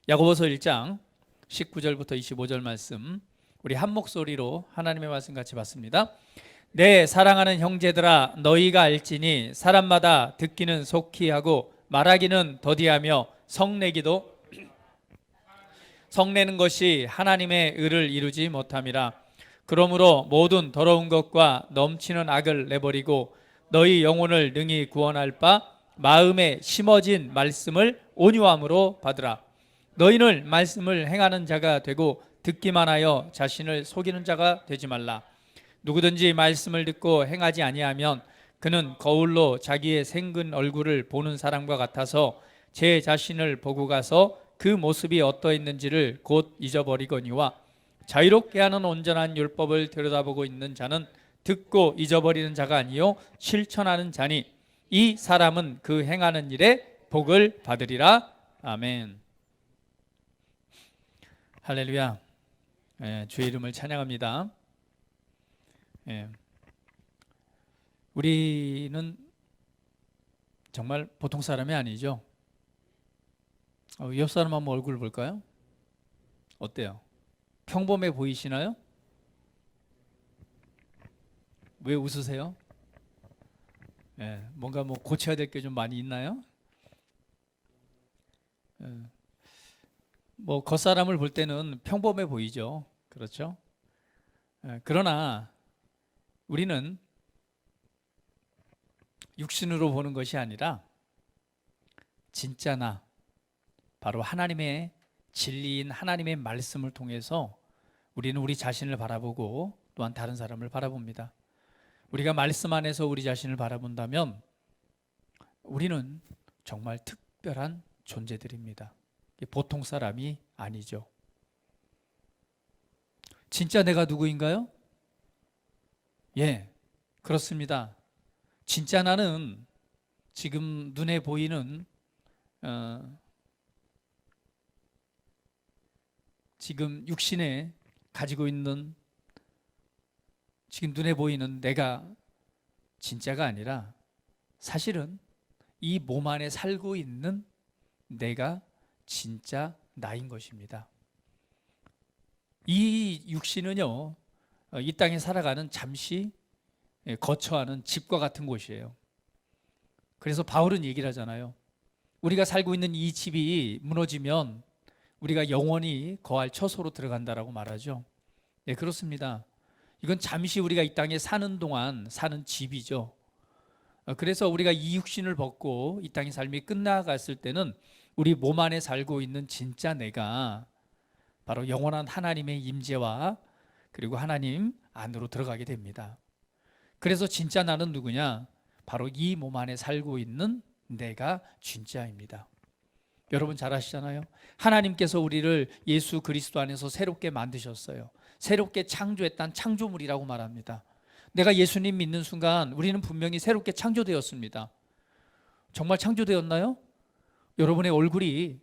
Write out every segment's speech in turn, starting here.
야고보서 1장 19절부터 25절 말씀, 우리 한 목소리로 하나님의 말씀 같이 받습니다. 내 사랑하는 형제들아, 너희가 알지니 사람마다 듣기는 속히 하고 말하기는 더디하며 성내는 것이 하나님의 의를 이루지 못함이라. 그러므로 모든 더러운 것과 넘치는 악을 내버리고 너희 영혼을 능히 구원할 바 마음에 심어진 말씀을 온유함으로 받으라. 너희는 말씀을 행하는 자가 되고 듣기만 하여 자신을 속이는 자가 되지 말라. 누구든지 말씀을 듣고 행하지 아니하면 그는 거울로 자기의 생근 얼굴을 보는 사람과 같아서 제 자신을 보고 가서 그 모습이 어떠했는지를 곧 잊어버리거니와, 자유롭게 하는 온전한 율법을 들여다보고 있는 자는 듣고 잊어버리는 자가 아니요 실천하는 자니 이 사람은 그 행하는 일에 복을 받으리라. 아멘. 할렐루야. 주의 이름을 찬양합니다. 우리는 정말 보통 사람이 아니죠. 옆 사람 한번 얼굴 볼까요? 어때요? 평범해 보이시나요? 왜 웃으세요? 뭔가 고쳐야 될 게 좀 많이 있나요? 겉사람을 볼 때는 평범해 보이죠. 그렇죠? 그러나 우리는 육신으로 보는 것이 아니라 진짜 나, 바로 하나님의 진리인 하나님의 말씀을 통해서 우리는 우리 자신을 바라보고 또한 다른 사람을 바라봅니다. 우리가 말씀 안에서 우리 자신을 바라본다면 우리는 정말 특별한 존재들입니다. 보통 사람이 아니죠. 진짜 내가 누구인가요? 그렇습니다. 진짜 나는 지금 눈에 보이는 지금 육신에 가지고 있는, 지금 눈에 보이는 내가 진짜가 아니라 사실은 이 몸 안에 살고 있는 내가 진짜 나인 것입니다. 이 육신은요, 이 땅에 살아가는 잠시 거처하는 집과 같은 곳이에요. 그래서 바울은 얘기를 하잖아요. 우리가 살고 있는 이 집이 무너지면 우리가 영원히 거할 처소로 들어간다라고 말하죠. 그렇습니다. 이건 잠시 우리가 이 땅에 사는 동안 사는 집이죠. 그래서 우리가 이 육신을 벗고 이 땅의 삶이 끝나갔을 때는 우리 몸 안에 살고 있는 진짜 내가 바로 영원한 하나님의 임재와 그리고 하나님 안으로 들어가게 됩니다. 그래서 진짜 나는 누구냐? 바로 이 몸 안에 살고 있는 내가 진짜입니다. 여러분 잘 아시잖아요. 하나님께서 우리를 예수 그리스도 안에서 새롭게 만드셨어요. 새롭게 창조했다는 창조물이라고 말합니다. 내가 예수님 믿는 순간 우리는 분명히 새롭게 창조되었습니다. 정말 창조되었나요? 여러분의 얼굴이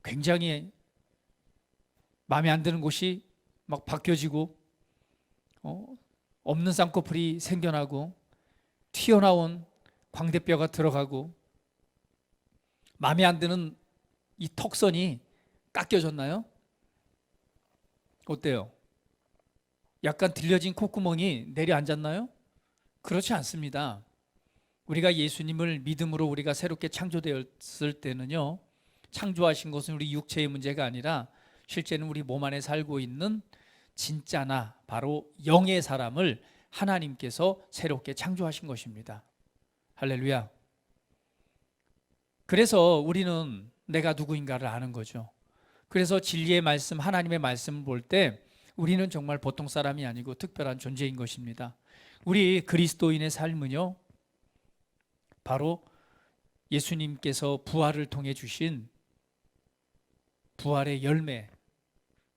굉장히 마음에 안 드는 곳이 막 바뀌어지고 없는 쌍꺼풀이 생겨나고 튀어나온 광대뼈가 들어가고 마음에 안 드는 이 턱선이 깎여졌나요? 어때요? 약간 들려진 콧구멍이 내려앉았나요? 그렇지 않습니다. 우리가 예수님을 믿음으로 우리가 새롭게 창조되었을 때는요, 창조하신 것은 우리 육체의 문제가 아니라 실제는 우리 몸 안에 살고 있는 진짜 나, 바로 영의 사람을 하나님께서 새롭게 창조하신 것입니다. 할렐루야. 그래서 우리는 내가 누구인가를 아는 거죠. 그래서 진리의 말씀, 하나님의 말씀을 볼 때 우리는 정말 보통 사람이 아니고 특별한 존재인 것입니다. 우리 그리스도인의 삶은요, 바로 예수님께서 부활을 통해 주신 부활의 열매,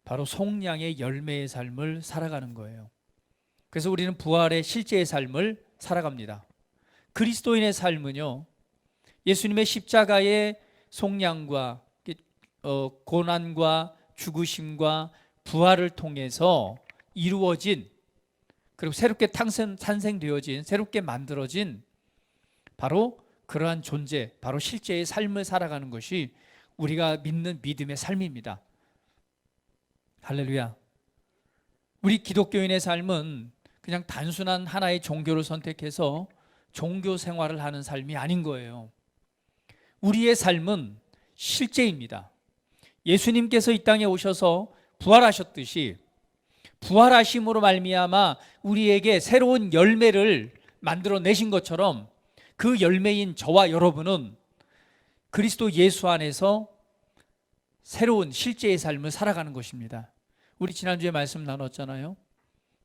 바로 속량의 열매의 삶을 살아가는 거예요. 그래서 우리는 부활의 실제의 삶을 살아갑니다. 그리스도인의 삶은요, 예수님의 십자가의 속량과 고난과 죽으심과 부활을 통해서 이루어진, 그리고 새롭게 탄생되어진, 새롭게 만들어진 바로 그러한 존재, 바로 실제의 삶을 살아가는 것이 우리가 믿는 믿음의 삶입니다. 할렐루야. 우리 기독교인의 삶은 그냥 단순한 하나의 종교를 선택해서 종교 생활을 하는 삶이 아닌 거예요. 우리의 삶은 실제입니다. 예수님께서 이 땅에 오셔서 부활하셨듯이 부활하심으로 말미암아 우리에게 새로운 열매를 만들어내신 것처럼 그 열매인 저와 여러분은 그리스도 예수 안에서 새로운 실제의 삶을 살아가는 것입니다. 우리 지난주에 말씀 나눴잖아요.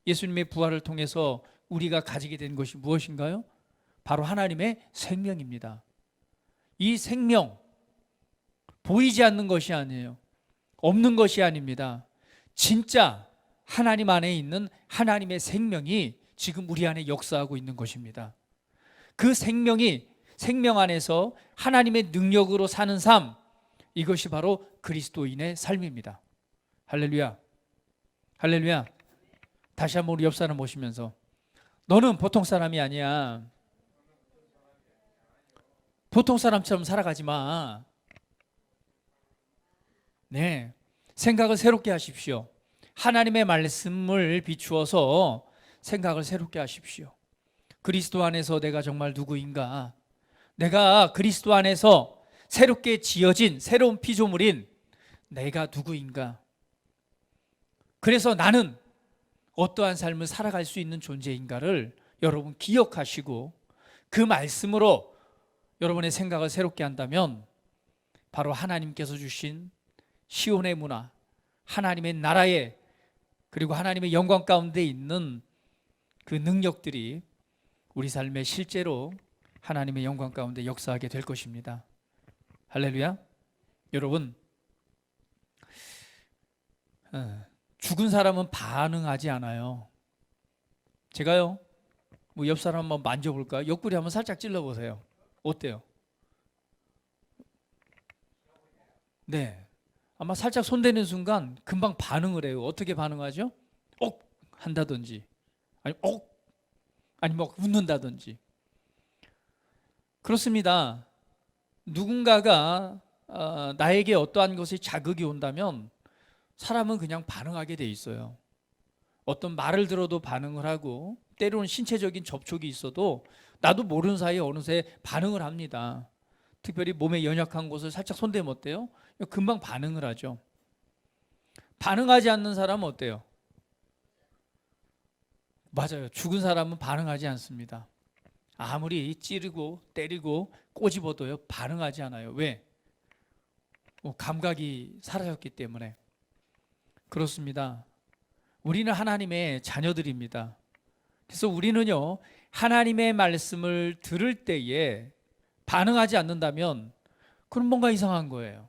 예수님의 부활을 통해서 우리가 가지게 된 것이 무엇인가요? 바로 하나님의 생명입니다. 이 생명, 보이지 않는 것이 아니에요. 없는 것이 아닙니다. 진짜 하나님 안에 있는 하나님의 생명이 지금 우리 안에 역사하고 있는 것입니다. 그 생명이 생명 안에서 하나님의 능력으로 사는 삶, 이것이 바로 그리스도인의 삶입니다. 할렐루야. 할렐루야. 다시 한번 우리 옆 사람 보시면서 너는 보통 사람이 아니야. 보통 사람처럼 살아가지 마. 네, 생각을 새롭게 하십시오. 하나님의 말씀을 비추어서 생각을 새롭게 하십시오. 그리스도 안에서 내가 정말 누구인가? 내가 그리스도 안에서 새롭게 지어진 새로운 피조물인 내가 누구인가? 그래서 나는 어떠한 삶을 살아갈 수 있는 존재인가를 여러분 기억하시고 그 말씀으로 여러분의 생각을 새롭게 한다면 바로 하나님께서 주신 시온의 문화, 하나님의 나라에 그리고 하나님의 영광 가운데 있는 그 능력들이 우리 삶에 실제로 하나님의 영광 가운데 역사하게 될 것입니다. 할렐루야. 여러분, 죽은 사람은 반응하지 않아요. 제가요, 뭐 옆 사람 한번 만져볼까요? 옆구리 한번 살짝 찔러보세요. 어때요? 네, 아마 살짝 손대는 순간 금방 반응을 해요. 어떻게 반응하죠? 한다든지, 아니 아니 뭐 웃는다든지. 그렇습니다. 누군가가 나에게 어떠한 것이 자극이 온다면 사람은 그냥 반응하게 돼 있어요. 어떤 말을 들어도 반응을 하고 때로는 신체적인 접촉이 있어도 나도 모르는 사이에 어느새 반응을 합니다. 특별히 몸에 연약한 곳을 살짝 손대면 어때요? 금방 반응을 하죠. 반응하지 않는 사람은 어때요? 맞아요. 죽은 사람은 반응하지 않습니다. 아무리 찌르고 때리고 꼬집어도요 반응하지 않아요. 왜? 감각이 사라졌기 때문에. 그렇습니다. 우리는 하나님의 자녀들입니다. 그래서 우리는요 하나님의 말씀을 들을 때에 반응하지 않는다면 그럼 뭔가 이상한 거예요.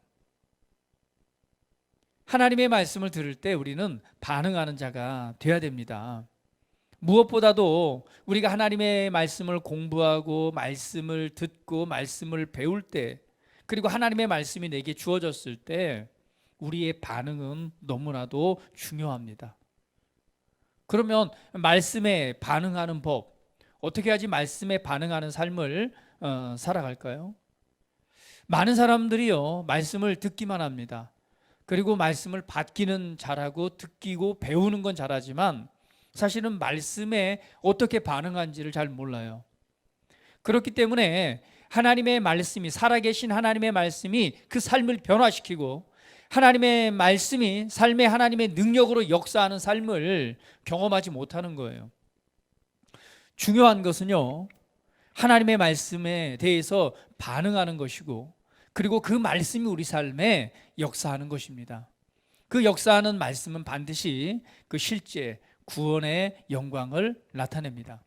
하나님의 말씀을 들을 때 우리는 반응하는 자가 돼야 됩니다. 무엇보다도 우리가 하나님의 말씀을 공부하고 말씀을 듣고 말씀을 배울 때 그리고 하나님의 말씀이 내게 주어졌을 때 우리의 반응은 너무나도 중요합니다. 그러면 말씀에 반응하는 법, 어떻게 하지 말씀에 반응하는 삶을 살아갈까요? 많은 사람들이요 말씀을 듣기만 합니다. 그리고 말씀을 받기는 잘하고 듣기고 배우는 건 잘하지만 사실은 말씀에 어떻게 반응하는지를 잘 몰라요. 그렇기 때문에 하나님의 말씀이 살아계신 하나님의 말씀이 그 삶을 변화시키고 하나님의 말씀이 삶의 하나님의 능력으로 역사하는 삶을 경험하지 못하는 거예요. 중요한 것은요 하나님의 말씀에 대해서 반응하는 것이고 그리고 그 말씀이 우리 삶에 역사하는 것입니다. 그 역사하는 말씀은 반드시 그 실제 구원의 영광을 나타냅니다.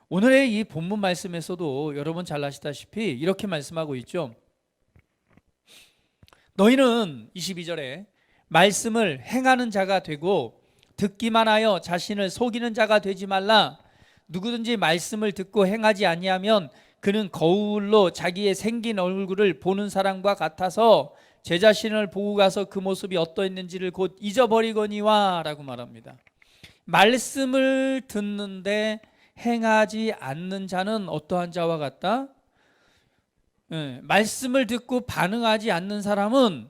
오늘의 이 본문 말씀에서도 여러분 잘 아시다시피 이렇게 말씀하고 있죠. 너희는 22절에 말씀을 행하는 자가 되고 듣기만 하여 자신을 속이는 자가 되지 말라. 누구든지 말씀을 듣고 행하지 아니하면 그는 거울로 자기의 생긴 얼굴을 보는 사람과 같아서 제 자신을 보고 가서 그 모습이 어떠했는지를 곧 잊어버리거니와 라고 말합니다. 말씀을 듣는데 행하지 않는 자는 어떠한 자와 같다? 말씀을 듣고 반응하지 않는 사람은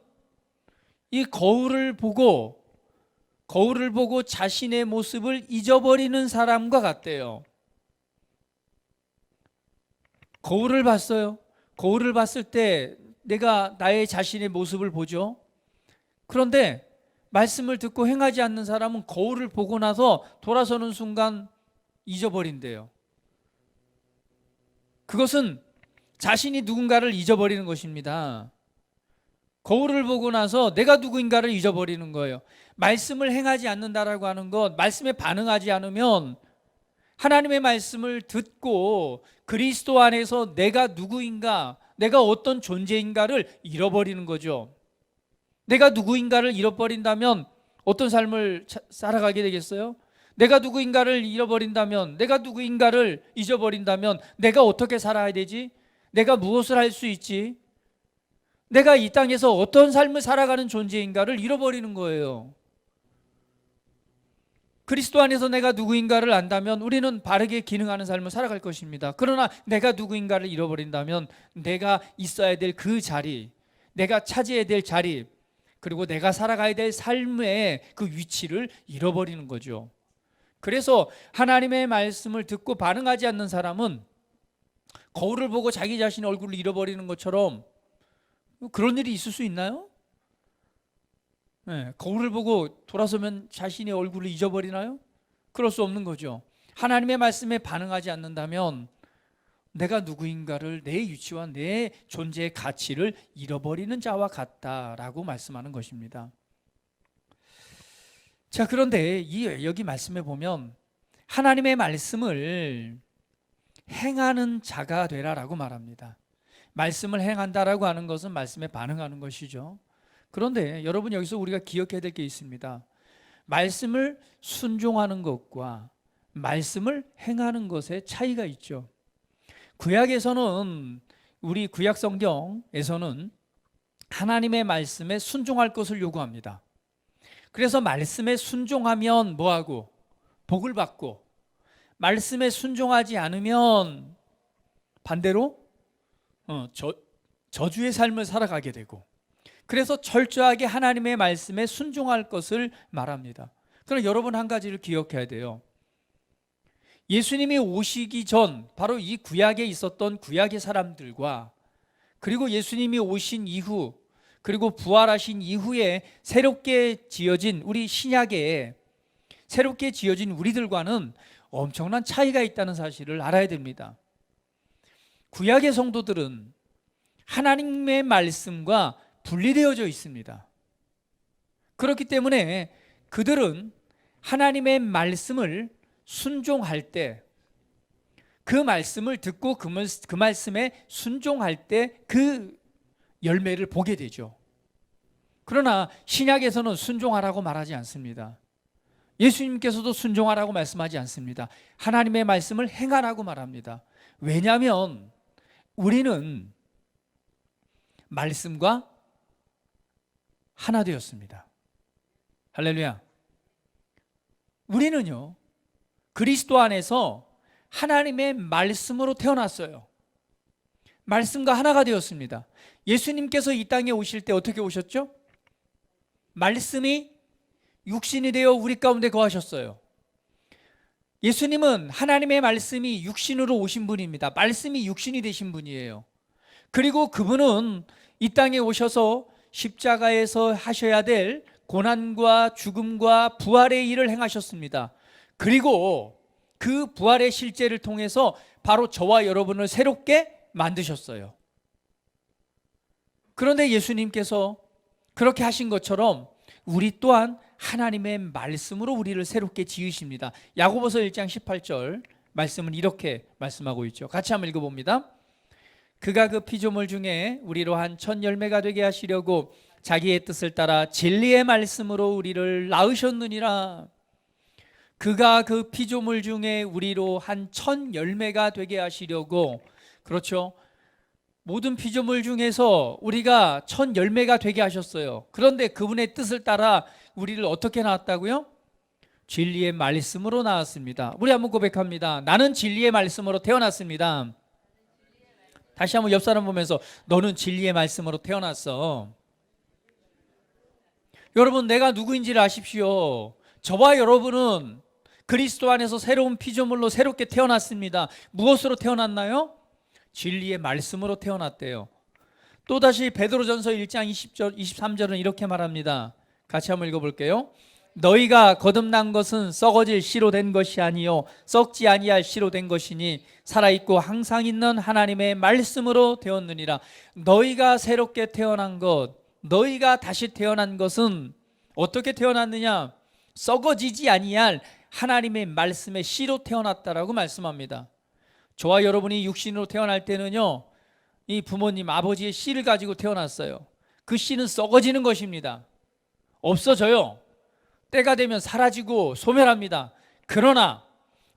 이 거울을 보고 자신의 모습을 잊어버리는 사람과 같대요. 거울을 봤어요. 거울을 봤을 때 내가 나의 자신의 모습을 보죠. 그런데 말씀을 듣고 행하지 않는 사람은 거울을 보고 나서 돌아서는 순간 잊어버린대요. 그것은 자신이 누군가를 잊어버리는 것입니다. 거울을 보고 나서 내가 누구인가를 잊어버리는 거예요. 말씀을 행하지 않는다라고 하는 것, 말씀에 반응하지 않으면 하나님의 말씀을 듣고 그리스도 안에서 내가 누구인가, 내가 어떤 존재인가를 잃어버리는 거죠. 내가 누구인가를 잃어버린다면 어떤 삶을 살아가게 되겠어요? 내가 누구인가를 잃어버린다면, 내가 누구인가를 잊어버린다면 내가 어떻게 살아야 되지? 내가 무엇을 할 수 있지? 내가 이 땅에서 어떤 삶을 살아가는 존재인가를 잃어버리는 거예요. 그리스도 안에서 내가 누구인가를 안다면 우리는 바르게 기능하는 삶을 살아갈 것입니다. 그러나 내가 누구인가를 잃어버린다면 내가 있어야 될 그 자리, 내가 차지해야 될 자리, 그리고 내가 살아가야 될 삶의 그 위치를 잃어버리는 거죠. 그래서 하나님의 말씀을 듣고 반응하지 않는 사람은 거울을 보고 자기 자신의 얼굴을 잃어버리는 것처럼, 그런 일이 있을 수 있나요? 거울을 보고 돌아서면 자신의 얼굴을 잊어버리나요? 그럴 수 없는 거죠. 하나님의 말씀에 반응하지 않는다면 내가 누구인가를, 내 위치와 내 존재의 가치를 잃어버리는 자와 같다라고 말씀하는 것입니다. 자, 그런데 여기 말씀에 보면 하나님의 말씀을 행하는 자가 되라라고 말합니다. 말씀을 행한다라고 하는 것은 말씀에 반응하는 것이죠. 그런데 여러분, 여기서 우리가 기억해야 될 게 있습니다. 말씀을 순종하는 것과 말씀을 행하는 것에 차이가 있죠. 구약에서는, 우리 구약 성경에서는 하나님의 말씀에 순종할 것을 요구합니다. 그래서 말씀에 순종하면 뭐하고? 복을 받고, 말씀에 순종하지 않으면 반대로 저주의 삶을 살아가게 되고, 그래서 철저하게 하나님의 말씀에 순종할 것을 말합니다. 그럼 여러분, 한 가지를 기억해야 돼요. 예수님이 오시기 전 바로 이 구약에 있었던 구약의 사람들과, 그리고 예수님이 오신 이후, 그리고 부활하신 이후에 새롭게 지어진 우리 신약에 새롭게 지어진 우리들과는 엄청난 차이가 있다는 사실을 알아야 됩니다. 구약의 성도들은 하나님의 말씀과 분리되어져 있습니다. 그렇기 때문에 그들은 하나님의 말씀을 순종할 때, 그 말씀을 듣고 그 말씀에 순종할 때 그 열매를 보게 되죠. 그러나 신약에서는 순종하라고 말하지 않습니다. 예수님께서도 순종하라고 말씀하지 않습니다. 하나님의 말씀을 행하라고 말합니다. 왜냐하면 우리는 말씀과 하나 되었습니다. 할렐루야. 우리는요, 그리스도 안에서 하나님의 말씀으로 태어났어요. 말씀과 하나가 되었습니다. 예수님께서 이 땅에 오실 때 어떻게 오셨죠? 말씀이 육신이 되어 우리 가운데 거하셨어요. 예수님은 하나님의 말씀이 육신으로 오신 분입니다. 말씀이 육신이 되신 분이에요. 그리고 그분은 이 땅에 오셔서 십자가에서 하셔야 될 고난과 죽음과 부활의 일을 행하셨습니다. 그리고 그 부활의 실제를 통해서 바로 저와 여러분을 새롭게 만드셨어요. 그런데 예수님께서 그렇게 하신 것처럼 우리 또한 하나님의 말씀으로 우리를 새롭게 지으십니다. 야고보서 1장 18절 말씀은 이렇게 말씀하고 있죠. 같이 한번 읽어봅니다. 그가 그 피조물 중에 우리로 한 첫 열매가 되게 하시려고 자기의 뜻을 따라 진리의 말씀으로 우리를 낳으셨느니라. 그가 그 피조물 중에 우리로 한 첫 열매가 되게 하시려고, 그렇죠, 모든 피조물 중에서 우리가 첫 열매가 되게 하셨어요. 그런데 그분의 뜻을 따라 우리를 어떻게 낳았다고요? 진리의 말씀으로 낳았습니다. 우리 한번 고백합니다. 나는 진리의 말씀으로 태어났습니다. 다시 한번 옆 사람 보면서 너는 진리의 말씀으로 태어났어. 여러분, 내가 누구인지를 아십시오. 저와 여러분은 그리스도 안에서 새로운 피조물로 새롭게 태어났습니다. 무엇으로 태어났나요? 진리의 말씀으로 태어났대요. 또다시 베드로전서 1장 20절, 23절은 이렇게 말합니다. 같이 한번 읽어볼게요. 너희가 거듭난 것은 썩어질 씨로 된 것이 아니요 썩지 아니할 씨로 된 것이니 살아있고 항상 있는 하나님의 말씀으로 되었느니라. 너희가 새롭게 태어난 것, 너희가 다시 태어난 것은 어떻게 태어났느냐? 썩어지지 아니할 하나님의 말씀의 씨로 태어났다라고 말씀합니다. 저와 여러분이 육신으로 태어날 때는요, 이 부모님, 아버지의 씨를 가지고 태어났어요. 그 씨는 썩어지는 것입니다. 없어져요. 때가 되면 사라지고 소멸합니다. 그러나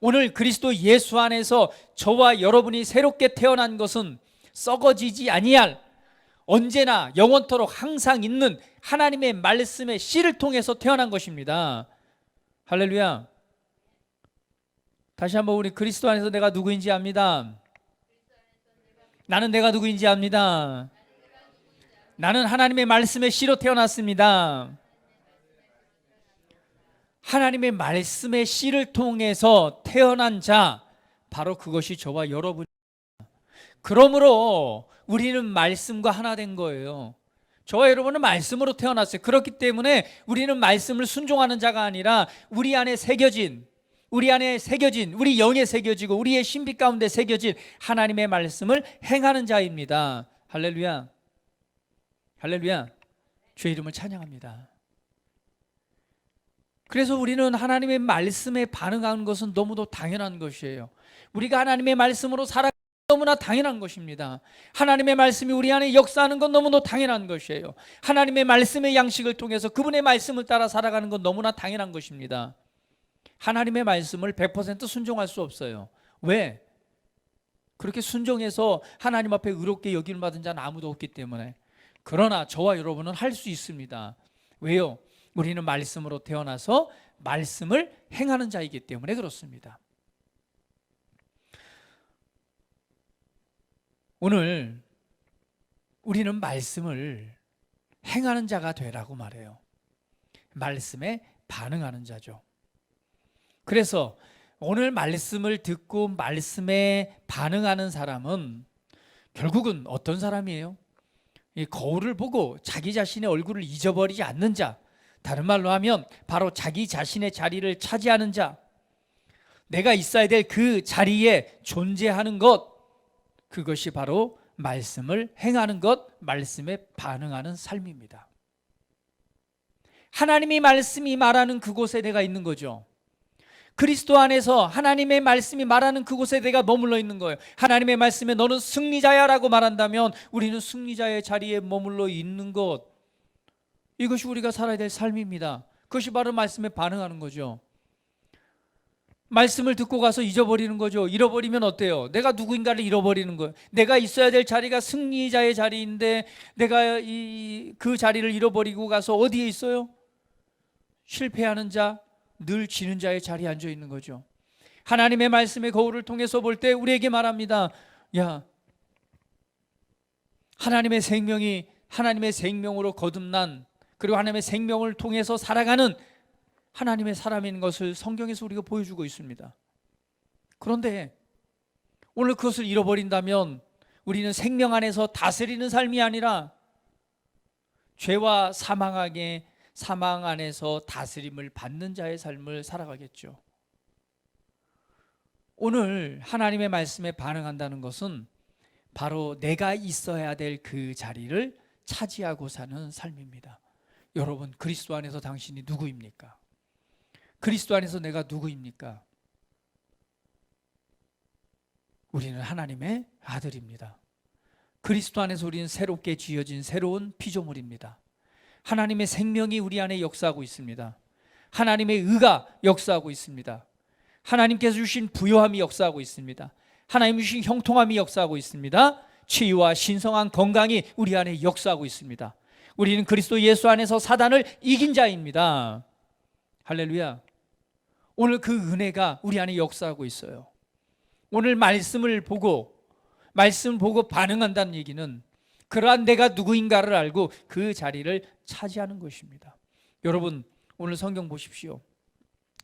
오늘 그리스도 예수 안에서 저와 여러분이 새롭게 태어난 것은 썩어지지 아니할, 언제나 영원토록 항상 있는 하나님의 말씀의 씨를 통해서 태어난 것입니다. 할렐루야. 다시 한번 우리 그리스도 안에서 내가 누구인지 압니다. 나는 내가 누구인지 압니다. 나는 하나님의 말씀의 씨로 태어났습니다. 하나님의 말씀의 씨를 통해서 태어난 자, 바로 그것이 저와 여러분입니다. 그러므로 우리는 말씀과 하나 된 거예요. 저와 여러분은 말씀으로 태어났어요. 그렇기 때문에 우리는 말씀을 순종하는 자가 아니라 우리 안에 새겨진, 우리 영에 새겨지고 우리의 신비 가운데 새겨진 하나님의 말씀을 행하는 자입니다. 할렐루야. 할렐루야. 주의 이름을 찬양합니다. 그래서 우리는 하나님의 말씀에 반응하는 것은 너무도 당연한 것이에요. 우리가 하나님의 말씀으로 살아가는 건 너무나 당연한 것입니다. 하나님의 말씀이 우리 안에 역사하는 건 너무나 당연한 것이에요. 하나님의 말씀의 양식을 통해서 그분의 말씀을 따라 살아가는 건 너무나 당연한 것입니다. 하나님의 말씀을 100% 순종할 수 없어요. 왜? 그렇게 순종해서 하나님 앞에 의롭게 여김을 받은 자는 아무도 없기 때문에. 그러나 저와 여러분은 할 수 있습니다. 왜요? 우리는 말씀으로 태어나서 말씀을 행하는 자이기 때문에 그렇습니다. 오늘 우리는 말씀을 행하는 자가 되라고 말해요. 말씀에 반응하는 자죠. 그래서 오늘 말씀을 듣고 말씀에 반응하는 사람은 결국은 어떤 사람이에요? 이 거울을 보고 자기 자신의 얼굴을 잊어버리지 않는 자, 다른 말로 하면 바로 자기 자신의 자리를 차지하는 자, 내가 있어야 될 그 자리에 존재하는 것, 그것이 바로 말씀을 행하는 것, 말씀에 반응하는 삶입니다. 하나님의 말씀이 말하는 그곳에 내가 있는 거죠. 그리스도 안에서 하나님의 말씀이 말하는 그곳에 내가 머물러 있는 거예요. 하나님의 말씀에 너는 승리자야 라고 말한다면 우리는 승리자의 자리에 머물러 있는 것, 이것이 우리가 살아야 될 삶입니다. 그것이 바로 말씀에 반응하는 거죠. 말씀을 듣고 가서 잊어버리는 거죠. 잃어버리면 어때요? 내가 누구인가를 잃어버리는 거예요. 내가 있어야 될 자리가 승리자의 자리인데 내가 그 자리를 잃어버리고 가서 어디에 있어요? 실패하는 자, 늘 지는 자의 자리에 앉아 있는 거죠. 하나님의 말씀의 거울을 통해서 볼 때 우리에게 말합니다. 야, 하나님의 생명이 하나님의 생명으로 거듭난, 그리고 하나님의 생명을 통해서 살아가는 하나님의 사람인 것을 성경에서 우리가 보여주고 있습니다. 그런데 오늘 그것을 잃어버린다면 우리는 생명 안에서 다스리는 삶이 아니라 죄와 사망 안에서 다스림을 받는 자의 삶을 살아가겠죠. 오늘 하나님의 말씀에 반응한다는 것은 바로 내가 있어야 될 그 자리를 차지하고 사는 삶입니다. 여러분, 그리스도 안에서 당신이 누구입니까? 그리스도 안에서 내가 누구입니까? 우리는 하나님의 아들입니다. 그리스도 안에서 우리는 새롭게 지어진 새로운 피조물입니다. 하나님의 생명이 우리 안에 역사하고 있습니다. 하나님의 의가 역사하고 있습니다. 하나님께서 주신 부요함이 역사하고 있습니다. 하나님 주신 형통함이 역사하고 있습니다. 치유와 신성한 건강이 우리 안에 역사하고 있습니다. 우리는 그리스도 예수 안에서 사단을 이긴 자입니다. 할렐루야. 오늘 그 은혜가 우리 안에 역사하고 있어요. 오늘 말씀을 보고 말씀 보고 반응한다는 얘기는 그러한 내가 누구인가를 알고 그 자리를 차지하는 것입니다. 여러분, 오늘 성경 보십시오.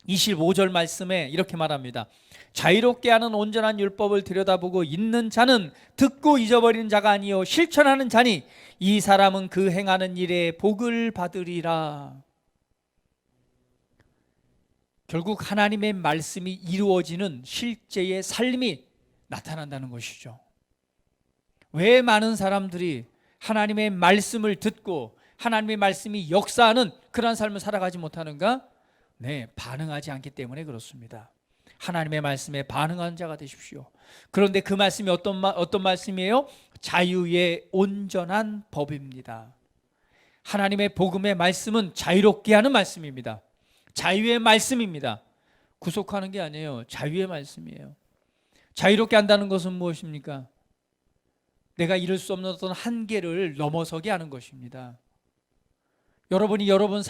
25절 말씀에 이렇게 말합니다. 자유롭게 하는 온전한 율법을 들여다보고 있는 자는 듣고 잊어버리는 자가 아니요 실천하는 자니 이 사람은 그 행하는 일에 복을 받으리라. 결국 하나님의 말씀이 이루어지는 실제의 삶이 나타난다는 것이죠. 왜 많은 사람들이 하나님의 말씀을 듣고 하나님의 말씀이 역사하는 그런 삶을 살아가지 못하는가? 네, 반응하지 않기 때문에 그렇습니다. 하나님의 말씀에 반응하는 자가 되십시오. 그런데 그 말씀이 어떤 말씀이에요? 자유의 온전한 법입니다. 하나님의 복음의 말씀은 자유롭게 하는 말씀입니다. 자유의 말씀입니다. 구속하는 게 아니에요. 자유의 말씀이에요. 자유롭게 한다는 것은 무엇입니까? 내가 이룰 수 없는 어떤 한계를 넘어서게 하는 것입니다. 여러분이 여러분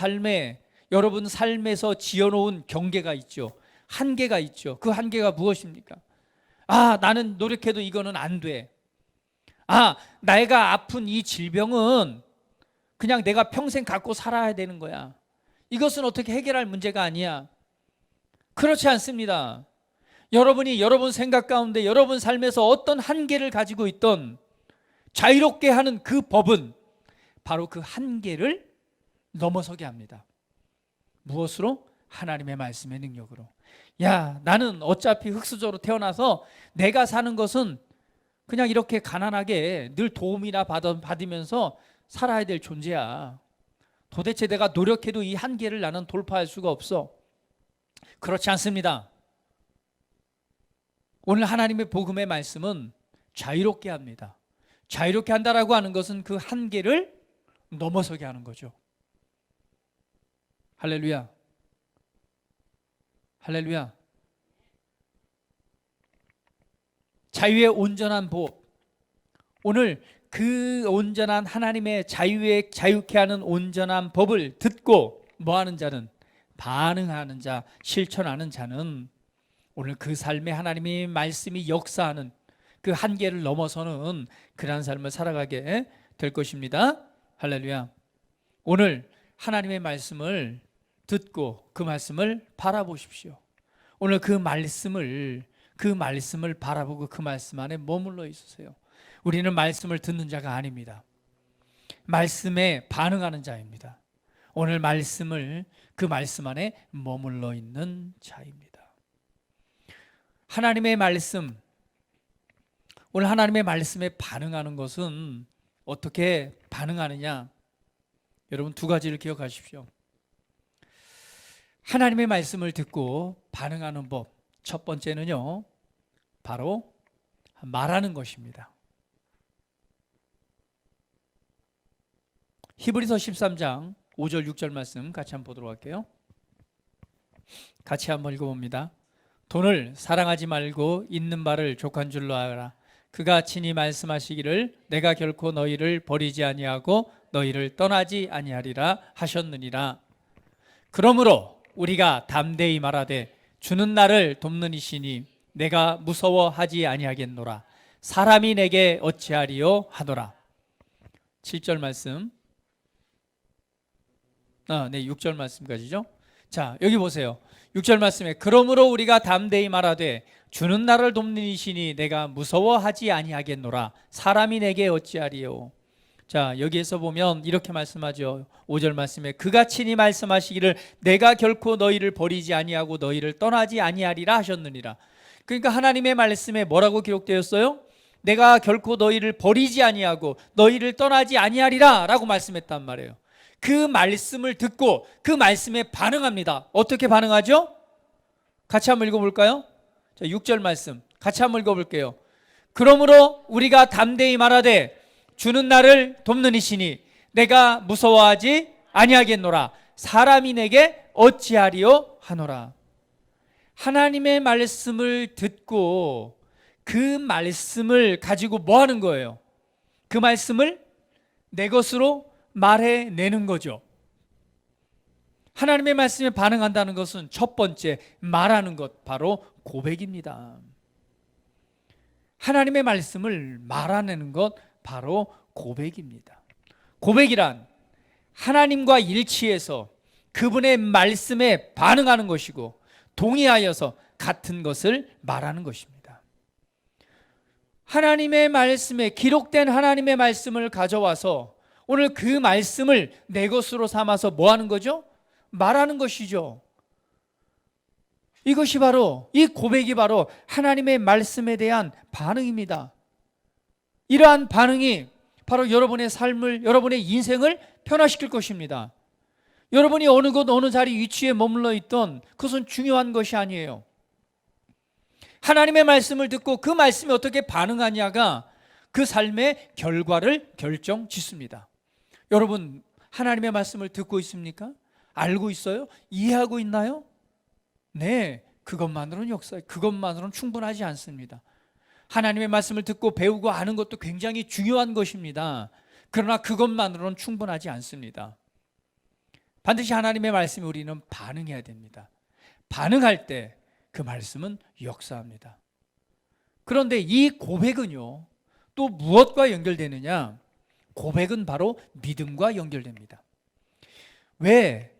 삶에서 지어놓은 경계가 있죠. 한계가 있죠. 그 한계가 무엇입니까? 나는 노력해도 이거는 안 돼. 내가 아픈 이 질병은 그냥 내가 평생 갖고 살아야 되는 거야. 이것은 어떻게 해결할 문제가 아니야. 그렇지 않습니다. 여러분이 여러분 생각 가운데 여러분 삶에서 어떤 한계를 가지고 있던 자유롭게 하는 그 법은 바로 그 한계를 넘어서게 합니다. 무엇으로? 하나님의 말씀의 능력으로. 나는 어차피 흙수저로 태어나서 내가 사는 것은 그냥 이렇게 가난하게 늘 도움이나 받으면서 살아야 될 존재야. 도대체 내가 노력해도 이 한계를 나는 돌파할 수가 없어. 그렇지 않습니다. 오늘 하나님의 복음의 말씀은 자유롭게 합니다. 자유롭게 한다라고 하는 것은 그 한계를 넘어서게 하는 거죠. 할렐루야. 할렐루야. 자유의 온전한 법. 오늘 그 온전한 하나님의 자유케 하는 온전한 법을 듣고 뭐하는 자는, 반응하는 자, 실천하는 자는 오늘 그 삶에 하나님의 말씀이 역사하는 그 한계를 넘어서는 그러한 삶을 살아가게 될 것입니다. 할렐루야. 오늘 하나님의 말씀을 듣고 그 말씀을 바라보십시오. 오늘 그 말씀을 바라보고 그 말씀 안에 머물러 있으세요. 우리는 말씀을 듣는 자가 아닙니다. 말씀에 반응하는 자입니다. 오늘 그 말씀 안에 머물러 있는 자입니다. 하나님의 말씀, 오늘 하나님의 말씀에 반응하는 것은 어떻게 반응하느냐? 여러분 두 가지를 기억하십시오. 하나님의 말씀을 듣고 반응하는 법, 첫 번째는요, 바로 말하는 것입니다. 히브리서 13장 5절 6절 말씀 같이 한번 보도록 할게요. 같이 한번 읽어봅니다. 돈을 사랑하지 말고 있는 바를 족한 줄로 알아. 그가 친히 말씀하시기를 내가 결코 너희를 버리지 아니하고 너희를 떠나지 아니하리라 하셨느니라. 그러므로 우리가 담대히 말하되 주는 나를 돕는 이시니 내가 무서워하지 아니하겠노라. 사람이 내게 어찌하리요 하노라. 7절 말씀. 6절 말씀까지죠. 자, 여기 보세요. 6절 말씀에 그러므로 우리가 담대히 말하되 주는 나를 돕는 이시니 내가 무서워하지 아니하겠노라. 사람이 내게 어찌하리요. 자, 여기에서 보면 이렇게 말씀하죠. 5절 말씀에 그가 친히 말씀하시기를 내가 결코 너희를 버리지 아니하고 너희를 떠나지 아니하리라 하셨느니라. 그러니까 하나님의 말씀에 뭐라고 기록되었어요? 내가 결코 너희를 버리지 아니하고 너희를 떠나지 아니하리라 라고 말씀했단 말이에요. 그 말씀을 듣고 그 말씀에 반응합니다. 어떻게 반응하죠? 같이 한번 읽어볼까요? 자, 6절 말씀 같이 한번 읽어볼게요. 그러므로 우리가 담대히 말하되 주는 나를 돕는 이시니 내가 무서워하지 아니하겠노라. 사람이 내게 어찌하리요 하노라. 하나님의 말씀을 듣고 그 말씀을 가지고 뭐 하는 거예요? 그 말씀을 내 것으로 말해내는 거죠. 하나님의 말씀에 반응한다는 것은 첫 번째 말하는 것, 바로 고백입니다. 하나님의 말씀을 말하는 것 바로 고백입니다. 고백이란 하나님과 일치해서 그분의 말씀에 반응하는 것이고 동의하여서 같은 것을 말하는 것입니다. 하나님의 말씀에 기록된 하나님의 말씀을 가져와서 오늘 그 말씀을 내 것으로 삼아서 뭐 하는 거죠? 말하는 것이죠. 이것이 바로, 이 고백이 바로 하나님의 말씀에 대한 반응입니다. 이러한 반응이 바로 여러분의 삶을, 여러분의 인생을 변화시킬 것입니다. 여러분이 어느 곳 어느 자리 위치에 머물러 있던 그것은 중요한 것이 아니에요. 하나님의 말씀을 듣고 그 말씀이 어떻게 반응하냐가 그 삶의 결과를 결정짓습니다. 여러분, 하나님의 말씀을 듣고 있습니까? 알고 있어요? 이해하고 있나요? 네, 그것만으로는 그것만으로는 충분하지 않습니다. 하나님의 말씀을 듣고 배우고 아는 것도 굉장히 중요한 것입니다. 그러나 그것만으로는 충분하지 않습니다. 반드시 하나님의 말씀에 우리는 반응해야 됩니다. 반응할 때 그 말씀은 역사합니다. 그런데 이 고백은요, 또 무엇과 연결되느냐? 고백은 바로 믿음과 연결됩니다. 왜?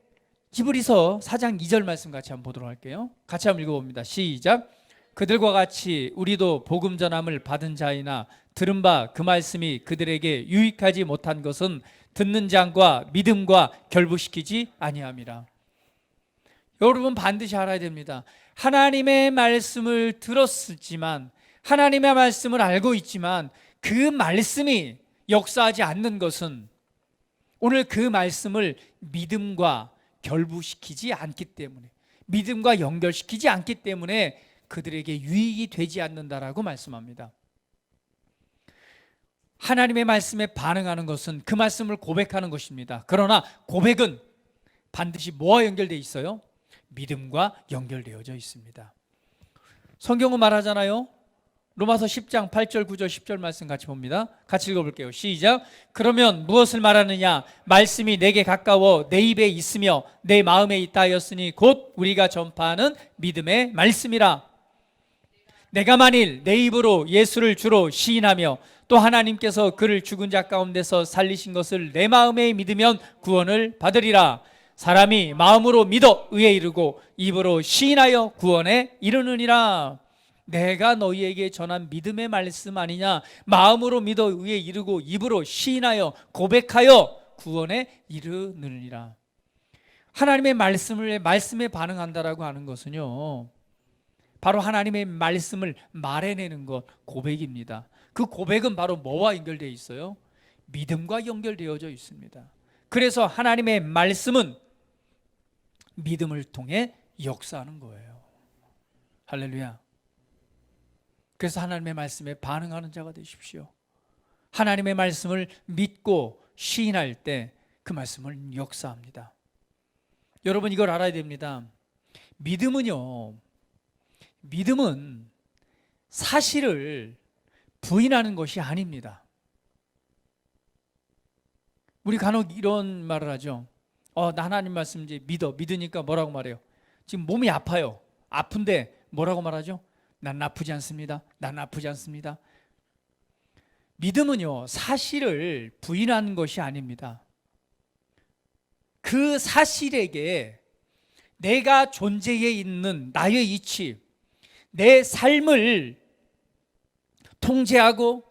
히브리서 4장 2절 말씀 같이 한번 보도록 할게요. 같이 한번 읽어봅니다. 시작. 그들과 같이 우리도 복음 전함을 받은 자이나 들은 바 그 말씀이 그들에게 유익하지 못한 것은 듣는 자과 믿음과 결부시키지 아니함이라. 여러분 반드시 알아야 됩니다. 하나님의 말씀을 들었지만, 하나님의 말씀을 알고 있지만 그 말씀이 역사하지 않는 것은 오늘 그 말씀을 믿음과 결부시키지 않기 때문에, 믿음과 연결시키지 않기 때문에 그들에게 유익이 되지 않는다라고 말씀합니다. 하나님의 말씀에 반응하는 것은 그 말씀을 고백하는 것입니다. 그러나 고백은 반드시 뭐와 연결되어 있어요? 믿음과 연결되어져 있습니다. 성경은 말하잖아요. 로마서 10장 8절 9절 10절 말씀 같이 봅니다. 같이 읽어볼게요. 시작. 그러면 무엇을 말하느냐? 말씀이 내게 가까워 내 입에 있으며 내 마음에 있다 하였으니 곧 우리가 전파하는 믿음의 말씀이라. 내가 만일 내 입으로 예수를 주로 시인하며 또 하나님께서 그를 죽은 자 가운데서 살리신 것을 내 마음에 믿으면 구원을 받으리라. 사람이 마음으로 믿어 의에 이르고 입으로 시인하여 구원에 이르느니라. 내가 너희에게 전한 믿음의 말씀 아니냐? 마음으로 믿어 의에 이르고 입으로 시인하여 고백하여 구원에 이르느니라. 하나님의 말씀에 반응한다라고 하는 것은요, 바로 하나님의 말씀을 말해내는 것, 고백입니다. 그 고백은 바로 뭐와 연결되어 있어요? 믿음과 연결되어져 있습니다. 그래서 하나님의 말씀은 믿음을 통해 역사하는 거예요. 할렐루야. 그래서 하나님의 말씀에 반응하는 자가 되십시오. 하나님의 말씀을 믿고 시인할 때 그 말씀을 역사합니다. 여러분 이걸 알아야 됩니다. 믿음은 사실을 부인하는 것이 아닙니다. 우리 간혹 이런 말을 하죠. 나 하나님 말씀 이제 믿으니까 뭐라고 말해요? 지금 몸이 아파요. 아픈데 뭐라고 말하죠? 난 아프지 않습니다. 난 아프지 않습니다. 믿음은요, 사실을 부인하는 것이 아닙니다. 그 사실에게 내가 존재해 있는 나의 이치, 내 삶을 통제하고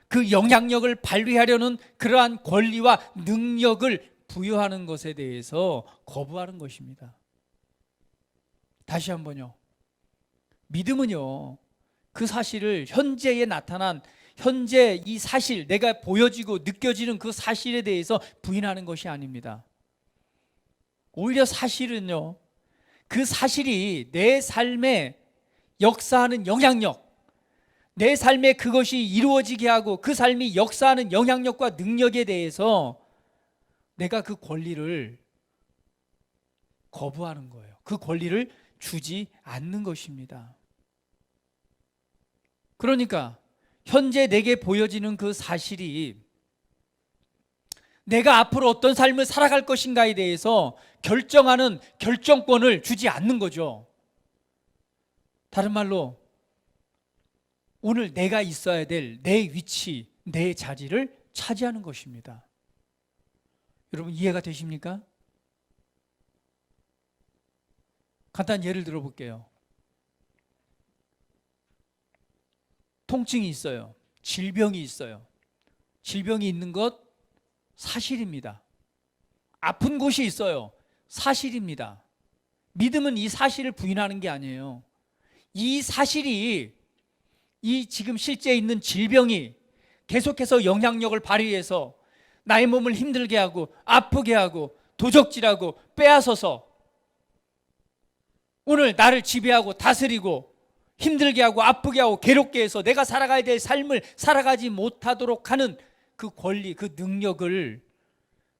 그 영향력을 발휘하려는 그러한 권리와 능력을 부여하는 것에 대해서 거부하는 것입니다. 다시 한번요. 믿음은요, 그 사실을 현재에 나타난 현재 이 사실, 내가 보여지고 느껴지는 그 사실에 대해서 부인하는 것이 아닙니다. 오히려 사실은요, 그 사실이 내 삶에 역사하는 영향력, 내 삶에 그것이 이루어지게 하고 그 삶이 역사하는 영향력과 능력에 대해서 내가 그 권리를 거부하는 거예요. 그 권리를 주지 않는 것입니다. 그러니까 현재 내게 보여지는 그 사실이 내가 앞으로 어떤 삶을 살아갈 것인가에 대해서 결정하는 결정권을 주지 않는 거죠. 다른 말로 오늘 내가 있어야 될 내 위치, 내 자리를 차지하는 것입니다. 여러분 이해가 되십니까? 간단한 예를 들어 볼게요. 통증이 있어요. 질병이 있어요. 질병이 있는 것 사실입니다. 아픈 곳이 있어요. 사실입니다. 믿음은 이 사실을 부인하는 게 아니에요. 이 사실이, 이 지금 실제 있는 질병이 계속해서 영향력을 발휘해서 나의 몸을 힘들게 하고 아프게 하고 도적질하고 빼앗아서 오늘 나를 지배하고 다스리고 힘들게 하고 아프게 하고 괴롭게 해서 내가 살아가야 될 삶을 살아가지 못하도록 하는 그 권리, 그 능력을,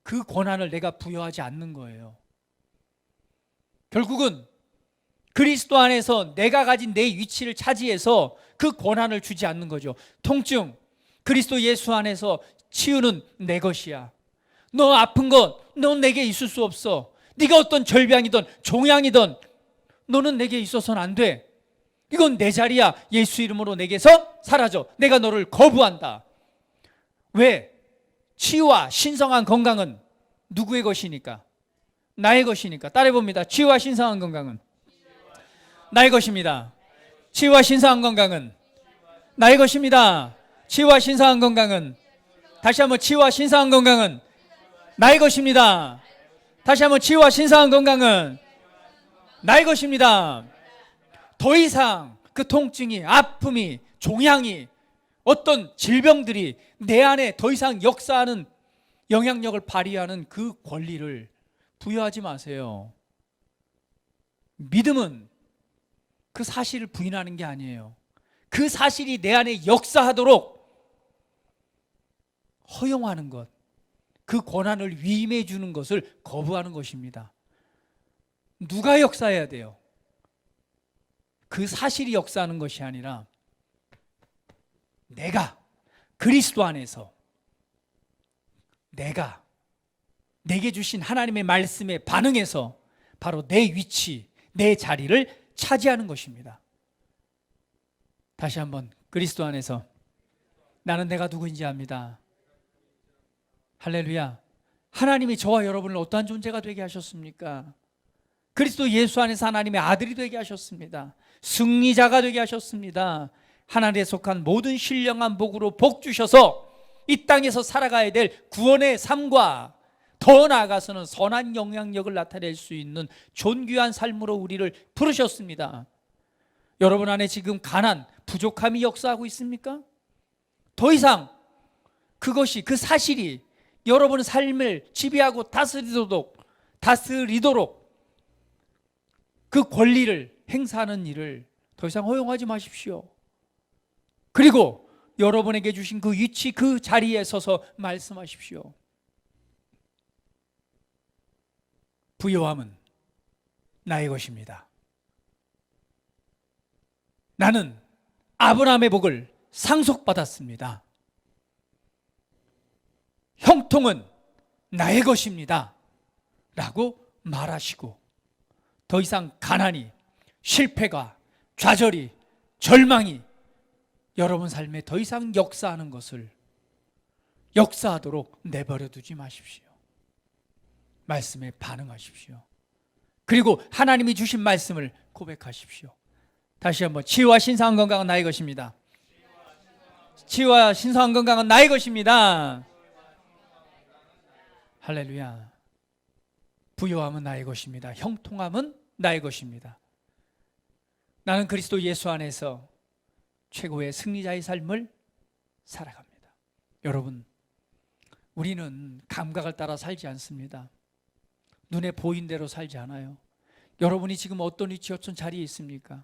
그 권한을 내가 부여하지 않는 거예요. 결국은 그리스도 안에서 내가 가진 내 위치를 차지해서 그 권한을 주지 않는 거죠. 통증, 그리스도 예수 안에서 치유는 내 것이야. 너 아픈 것, 넌 내게 있을 수 없어. 네가 어떤 절병이든 종양이든 너는 내게 있어서는 안 돼. 이건 내 자리야. 예수 이름으로 내게서 사라져. 내가 너를 거부한다. 왜? 치유와 신성한 건강은 누구의 것이니까? 나의 것이니까. 따라해봅니다. 치유와 신성한 건강은 나의 것입니다. 치유와 신성한 건강은 나의 것입니다. 치유와 신성한 건강은, 다시 한번, 치유와 신성한 건강은 나의 것입니다. 다시 한번, 치유와 신성한 건강은 나의 것입니다. 더 이상 그 통증이, 아픔이, 종양이, 어떤 질병들이 내 안에 더 이상 역사하는, 영향력을 발휘하는 그 권리를 부여하지 마세요. 믿음은 그 사실을 부인하는 게 아니에요. 그 사실이 내 안에 역사하도록 허용하는 것, 그 권한을 위임해 주는 것을 거부하는 것입니다. 누가 역사해야 돼요? 그 사실이 역사하는 것이 아니라 내가 그리스도 안에서 내가 내게 주신 하나님의 말씀에 반응해서 바로 내 위치, 내 자리를 차지하는 것입니다. 다시 한번, 그리스도 안에서 나는 내가 누구인지 압니다. 할렐루야. 하나님이 저와 여러분을 어떠한 존재가 되게 하셨습니까? 그리스도 예수 안에서 하나님의 아들이 되게 하셨습니다. 승리자가 되게 하셨습니다. 하나님에 속한 모든 신령한 복으로 복 주셔서 이 땅에서 살아가야 될 구원의 삶과 더 나아가서는 선한 영향력을 나타낼 수 있는 존귀한 삶으로 우리를 부르셨습니다. 여러분 안에 지금 가난, 부족함이 역사하고 있습니까? 더 이상 그것이, 그 사실이 여러분의 삶을 지배하고 다스리도록 그 권리를 행사하는 일을 더 이상 허용하지 마십시오. 그리고 여러분에게 주신 그 위치, 그 자리에 서서 말씀하십시오. 부요함은 나의 것입니다. 나는 아브라함의 복을 상속받았습니다. 형통은 나의 것입니다. 라고 말하시고 더 이상 가난이, 실패가, 좌절이, 절망이 여러분 삶에 더 이상 역사하는 것을 역사하도록 내버려 두지 마십시오. 말씀에 반응하십시오. 그리고 하나님이 주신 말씀을 고백하십시오. 다시 한번, 치유와 신성한 건강은 나의 것입니다. 치유와 신성한 건강은 나의 것입니다. 할렐루야. 부요함은 나의 것입니다. 형통함은 나의 것입니다. 나는 그리스도 예수 안에서 최고의 승리자의 삶을 살아갑니다. 여러분, 우리는 감각을 따라 살지 않습니다. 눈에 보인 대로 살지 않아요. 여러분이 지금 어떤 위치, 어떤 자리에 있습니까?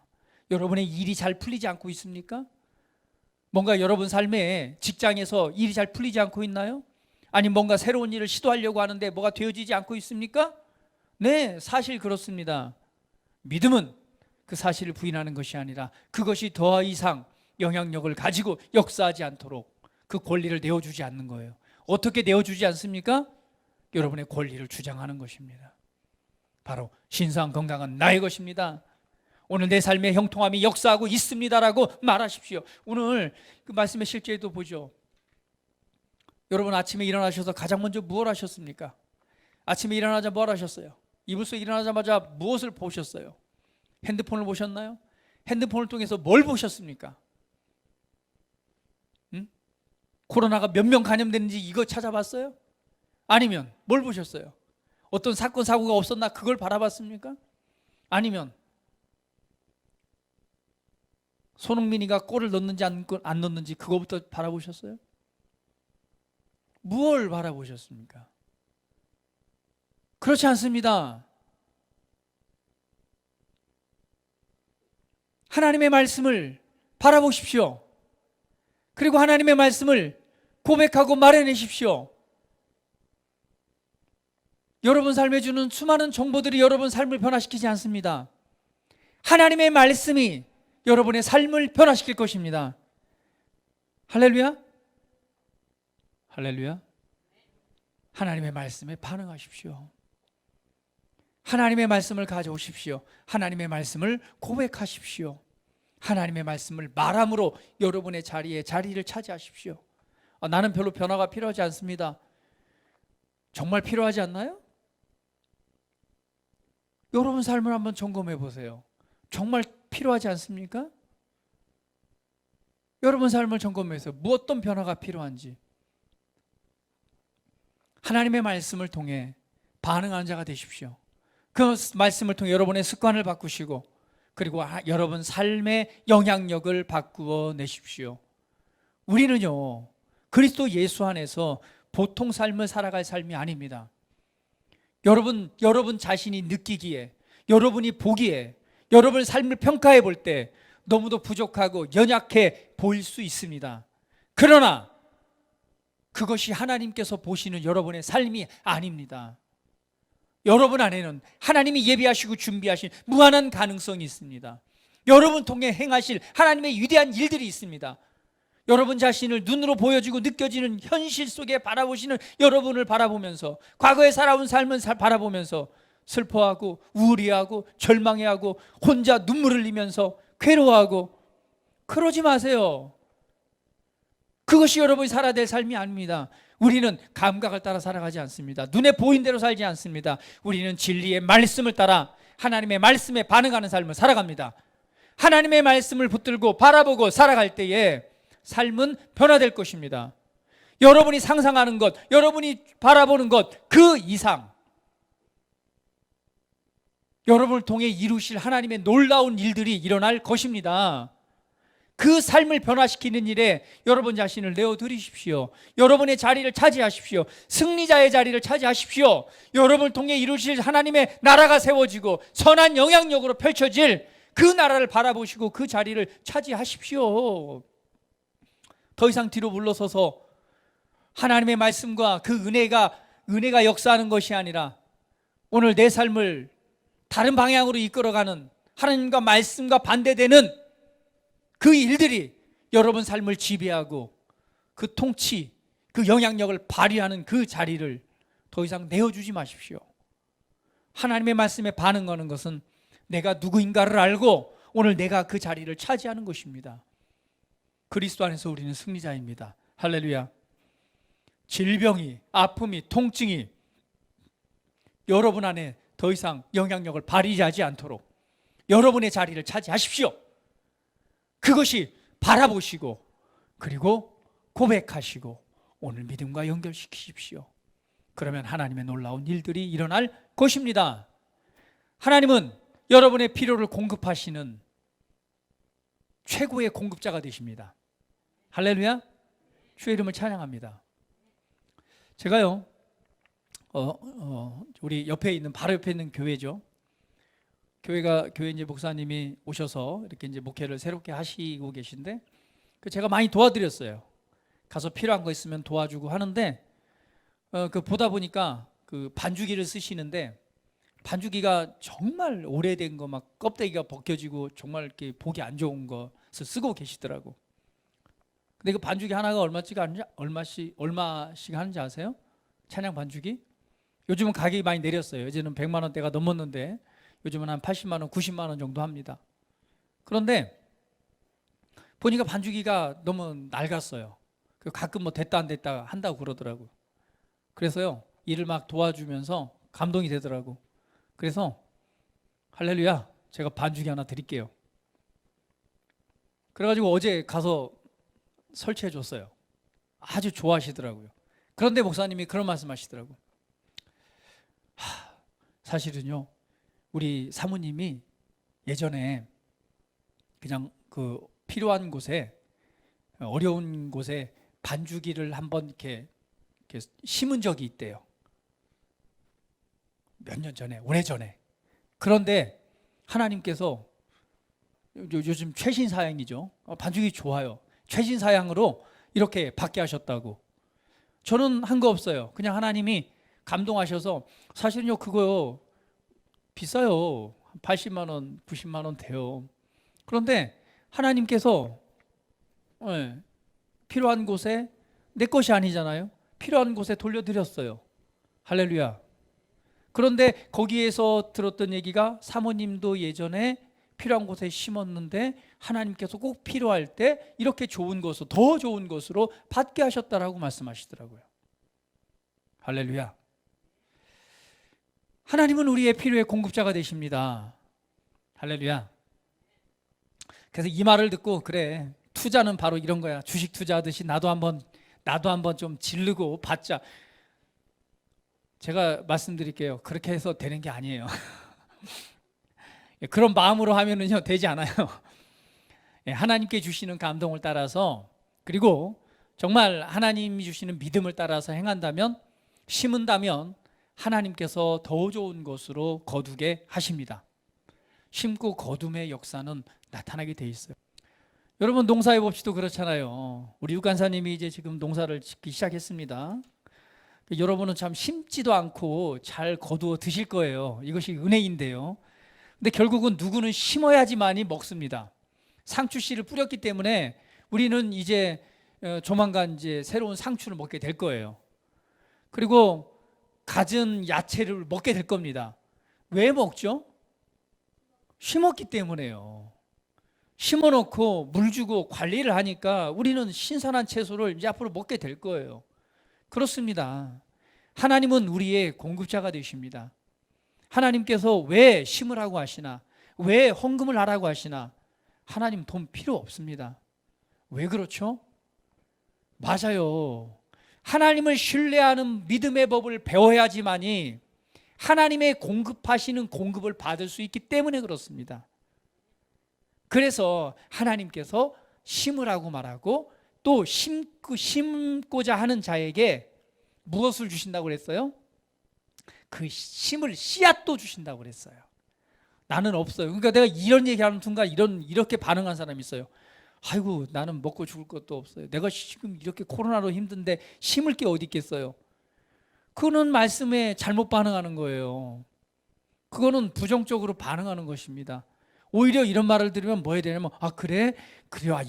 여러분의 일이 잘 풀리지 않고 있습니까? 뭔가 여러분 삶에 직장에서 일이 잘 풀리지 않고 있나요? 아니면 뭔가 새로운 일을 시도하려고 하는데 뭐가 되어지지 않고 있습니까? 네, 사실 그렇습니다. 믿음은 그 사실을 부인하는 것이 아니라 그것이 더 이상 영향력을 가지고 역사하지 않도록 그 권리를 내어주지 않는 거예요. 어떻게 내어주지 않습니까? 여러분의 권리를 주장하는 것입니다. 바로 신성 건강은 나의 것입니다. 오늘 내 삶의 형통함이 역사하고 있습니다라고 말하십시오. 오늘 그 말씀의 실제도 보죠. 여러분 아침에 일어나셔서 가장 먼저 무엇 하셨습니까? 아침에 일어나자 뭘 하셨어요? 이불 속에 일어나자마자 무엇을 보셨어요? 핸드폰을 보셨나요? 핸드폰을 통해서 뭘 보셨습니까? 코로나가 몇 명 감염됐는지 이거 찾아봤어요? 아니면 뭘 보셨어요? 어떤 사건 사고가 없었나 그걸 바라봤습니까? 아니면 손흥민이가 골을 넣는지 안 넣는지 그거부터 바라보셨어요? 무엇을 바라보셨습니까? 그렇지 않습니다. 하나님의 말씀을 바라보십시오. 그리고 하나님의 말씀을 고백하고 말해내십시오. 여러분 삶에 주는 수많은 정보들이 여러분 삶을 변화시키지 않습니다. 하나님의 말씀이 여러분의 삶을 변화시킬 것입니다. 할렐루야? 할렐루야? 하나님의 말씀에 반응하십시오. 하나님의 말씀을 가져오십시오. 하나님의 말씀을 고백하십시오. 하나님의 말씀을 말함으로 여러분의 자리를 차지하십시오. 나는 별로 변화가 필요하지 않습니다. 정말 필요하지 않나요? 여러분 삶을 한번 점검해 보세요. 정말 필요하지 않습니까? 여러분 삶을 점검해서 어떤 변화가 필요한지 하나님의 말씀을 통해 반응하는 자가 되십시오. 그 말씀을 통해 여러분의 습관을 바꾸시고 그리고 여러분 삶의 영향력을 바꾸어 내십시오. 우리는요 그리스도 예수 안에서 보통 삶을 살아갈 삶이 아닙니다. 여러분 자신이 느끼기에, 여러분이 보기에, 여러분 삶을 평가해 볼 때 너무도 부족하고 연약해 보일 수 있습니다. 그러나 그것이 하나님께서 보시는 여러분의 삶이 아닙니다. 여러분 안에는 하나님이 예비하시고 준비하신 무한한 가능성이 있습니다. 여러분 통해 행하실 하나님의 위대한 일들이 있습니다. 여러분 자신을 눈으로 보여지고 느껴지는 현실 속에 바라보시는 여러분을 바라보면서 과거에 살아온 삶을 바라보면서 슬퍼하고 우울해하고 절망해하고 혼자 눈물을 흘리면서 괴로워하고 그러지 마세요. 그것이 여러분이 살아야 될 삶이 아닙니다. 우리는 감각을 따라 살아가지 않습니다. 눈에 보인 대로 살지 않습니다. 우리는 진리의 말씀을 따라 하나님의 말씀에 반응하는 삶을 살아갑니다. 하나님의 말씀을 붙들고 바라보고 살아갈 때에 삶은 변화될 것입니다. 여러분이 상상하는 것, 여러분이 바라보는 것 그 이상 여러분을 통해 이루실 하나님의 놀라운 일들이 일어날 것입니다. 그 삶을 변화시키는 일에 여러분 자신을 내어드리십시오. 여러분의 자리를 차지하십시오. 승리자의 자리를 차지하십시오. 여러분을 통해 이루실 하나님의 나라가 세워지고 선한 영향력으로 펼쳐질 그 나라를 바라보시고 그 자리를 차지하십시오. 더 이상 뒤로 물러서서 하나님의 말씀과 그 은혜가 역사하는 것이 아니라 오늘 내 삶을 다른 방향으로 이끌어가는 하나님과 말씀과 반대되는 그 일들이 여러분 삶을 지배하고 그 통치, 그 영향력을 발휘하는 그 자리를 더 이상 내어주지 마십시오. 하나님의 말씀에 반응하는 것은 내가 누구인가를 알고 오늘 내가 그 자리를 차지하는 것입니다. 그리스도 안에서 우리는 승리자입니다. 할렐루야. 질병이, 아픔이, 통증이 여러분 안에 더 이상 영향력을 발휘하지 않도록 여러분의 자리를 차지하십시오. 그것이 바라보시고 그리고 고백하시고 오늘 믿음과 연결시키십시오. 그러면 하나님의 놀라운 일들이 일어날 것입니다. 하나님은 여러분의 필요를 공급하시는 최고의 공급자가 되십니다. 할렐루야. 주의 이름을 찬양합니다. 제가요 우리 옆에 있는 바로 옆에 있는 교회죠. 교회 이제 목사님이 오셔서 이렇게 이제 목회를 새롭게 하시고 계신데 제가 많이 도와드렸어요. 가서 필요한 거 있으면 도와주고 하는데 그 보다 보니까 그 반주기를 쓰시는데 반주기가 정말 오래된 거 막 껍데기가 벗겨지고 정말 이렇게 보기 안 좋은 것을 쓰고 계시더라고. 근데 그 반주기 하나가 얼마씩 하는지 아세요? 찬양 반주기? 요즘은 가격이 많이 내렸어요. 예전에는 100만 원대가 넘었는데 요즘은 한 80만 원, 90만 원 정도 합니다. 그런데 보니까 반죽이가 너무 낡았어요. 가끔 뭐 됐다 안 됐다 한다고 그러더라고요. 그래서요, 일을 막 도와주면서 감동이 되더라고. 그래서 할렐루야, 제가 반죽이 하나 드릴게요. 그래가지고 어제 가서 설치해 줬어요. 아주 좋아하시더라고요. 그런데 목사님이 그런 말씀 하시더라고요. 사실은요, 우리 사모님이 예전에 그냥 그 필요한 곳에, 어려운 곳에 반죽이를 한번 이렇게 심은 적이 있대요. 몇 년 전에, 오래전에. 그런데 하나님께서 요즘 최신 사양이죠. 반죽이 좋아요. 최신 사양으로 이렇게 받게 하셨다고. 저는 한 거 없어요. 그냥 하나님이 감동하셔서, 사실은요 그거 비싸요. 80만 원, 90만 원 돼요. 그런데 하나님께서 필요한 곳에, 내 것이 아니잖아요. 필요한 곳에 돌려드렸어요. 할렐루야. 그런데 거기에서 들었던 얘기가 사모님도 예전에 필요한 곳에 심었는데 하나님께서 꼭 필요할 때 이렇게 좋은 것으로, 더 좋은 것으로 받게 하셨다라고 말씀하시더라고요. 할렐루야. 하나님은 우리의 필요의 공급자가 되십니다. 할렐루야. 그래서 이 말을 듣고, 그래, 투자는 바로 이런 거야. 주식 투자하듯이 나도 한번 좀 지르고 받자. 제가 말씀드릴게요. 그렇게 해서 되는 게 아니에요. 그런 마음으로 하면은요 되지 않아요. 하나님께 주시는 감동을 따라서, 그리고 정말 하나님이 주시는 믿음을 따라서 행한다면, 심은다면 하나님께서 더 좋은 것으로 거두게 하십니다. 심고 거둠의 역사는 나타나게 돼 있어요. 여러분, 농사해 봅시도 그렇잖아요. 우리 육간사님이 이제 지금 농사를 짓기 시작했습니다. 여러분은 참 심지도 않고 잘 거두어 드실 거예요. 이것이 은혜인데요. 근데 결국은 누구는 심어야지만이 먹습니다. 상추씨를 뿌렸기 때문에 우리는 이제 조만간 이제 새로운 상추를 먹게 될 거예요. 그리고 갖은 야채를 먹게 될 겁니다. 왜 먹죠? 심었기 때문에요. 심어놓고 물 주고 관리를 하니까 우리는 신선한 채소를 이제 앞으로 먹게 될 거예요. 그렇습니다. 하나님은 우리의 공급자가 되십니다. 하나님께서 왜 심으라고 하시나, 왜 헌금을 하라고 하시나? 하나님 돈 필요 없습니다. 왜 그렇죠? 맞아요. 하나님을 신뢰하는 믿음의 법을 배워야지만이 하나님의 공급하시는 공급을 받을 수 있기 때문에 그렇습니다. 그래서 하나님께서 심으라고 말하고, 또 심고자 하는 자에게 무엇을 주신다고 그랬어요? 그 심을 씨앗도 주신다고 그랬어요. 나는 없어요. 그러니까 내가 이런 얘기하는 순간 이렇게 반응한 사람이 있어요. 아이고, 나는 먹고 죽을 것도 없어요. 내가 지금 이렇게 코로나로 힘든데 심을 게 어디 있겠어요? 그거는 말씀에 잘못 반응하는 거예요. 그거는 부정적으로 반응하는 것입니다. 오히려 이런 말을 들으면 뭐 해야 되냐면, 그래?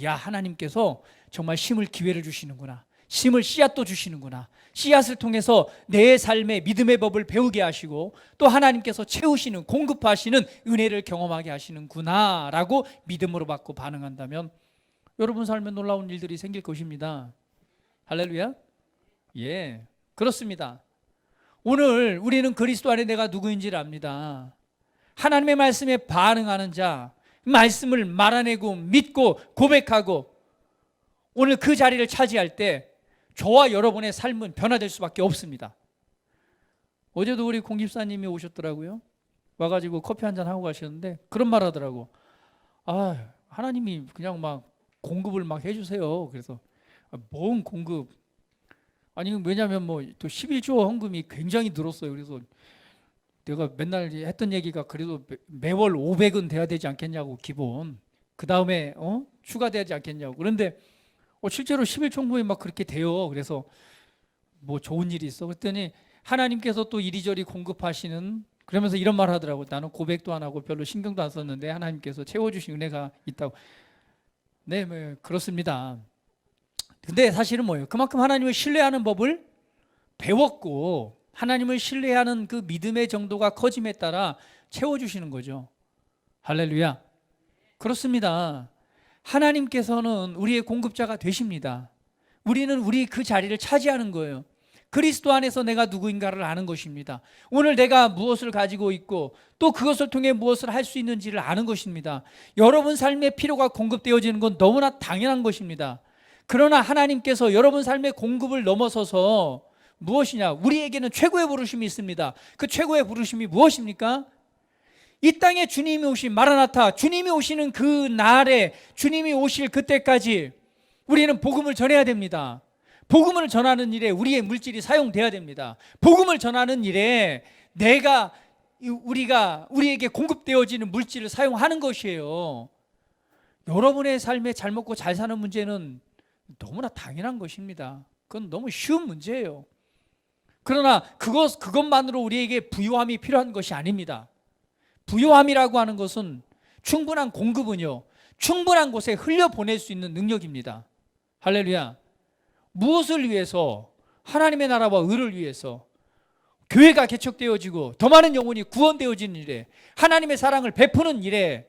야, 하나님께서 정말 심을 기회를 주시는구나. 심을 씨앗도 주시는구나. 씨앗을 통해서 내 삶의 믿음의 법을 배우게 하시고, 또 하나님께서 채우시는, 공급하시는 은혜를 경험하게 하시는구나 라고 믿음으로 받고 반응한다면 여러분 삶에 놀라운 일들이 생길 것입니다. 할렐루야. 예, 그렇습니다. 오늘 우리는 그리스도 안에 내가 누구인지를 압니다. 하나님의 말씀에 반응하는 자, 말씀을 말아내고 믿고 고백하고 오늘 그 자리를 차지할 때 저와 여러분의 삶은 변화될 수밖에 없습니다. 어제도 우리 공집사님이 오셨더라고요. 와가지고 커피 한잔 하고 가셨는데 그런 말 하더라고. 하나님이 그냥 막 공급을 막 해주세요. 그래서 뭔 공급? 아니, 왜냐하면 뭐 또 11조 헌금이 굉장히 늘었어요. 그래서 내가 맨날 했던 얘기가, 그래도 매월 500은 돼야 되지 않겠냐고, 기본. 그 다음에 추가되지 않겠냐고. 그런데 실제로 11조 헌금이 막 그렇게 돼요. 그래서 뭐 좋은 일이 있어. 그랬더니 하나님께서 또 이리저리 공급하시는, 그러면서 이런 말 하더라고. 나는 고백도 안 하고 별로 신경도 안 썼는데 하나님께서 채워주신 은혜가 있다고. 네, 뭐 그렇습니다. 근데 사실은 뭐예요? 그만큼 하나님을 신뢰하는 법을 배웠고, 하나님을 신뢰하는 그 믿음의 정도가 커짐에 따라 채워주시는 거죠. 할렐루야. 그렇습니다. 하나님께서는 우리의 공급자가 되십니다. 우리는 우리 그 자리를 차지하는 거예요. 그리스도 안에서 내가 누구인가를 아는 것입니다. 오늘 내가 무엇을 가지고 있고 또 그것을 통해 무엇을 할 수 있는지를 아는 것입니다. 여러분 삶의 필요가 공급되어지는 건 너무나 당연한 것입니다. 그러나 하나님께서 여러분 삶의 공급을 넘어서서 무엇이냐? 우리에게는 최고의 부르심이 있습니다. 그 최고의 부르심이 무엇입니까? 이 땅에 주님이 오신 마라나타, 주님이 오시는 그 날에, 주님이 오실 그때까지 우리는 복음을 전해야 됩니다. 복음을 전하는 일에 우리의 물질이 사용돼야 됩니다. 복음을 전하는 일에 우리에게 공급되어지는 물질을 사용하는 것이에요. 여러분의 삶에 잘 먹고 잘 사는 문제는 너무나 당연한 것입니다. 그건 너무 쉬운 문제예요. 그러나 그것만으로 우리에게 부요함이 필요한 것이 아닙니다. 부요함이라고 하는 것은 충분한 공급은요, 충분한 곳에 흘려보낼 수 있는 능력입니다. 할렐루야. 무엇을 위해서? 하나님의 나라와 의를 위해서, 교회가 개척되어지고 더 많은 영혼이 구원되어지는 일에, 하나님의 사랑을 베푸는 일에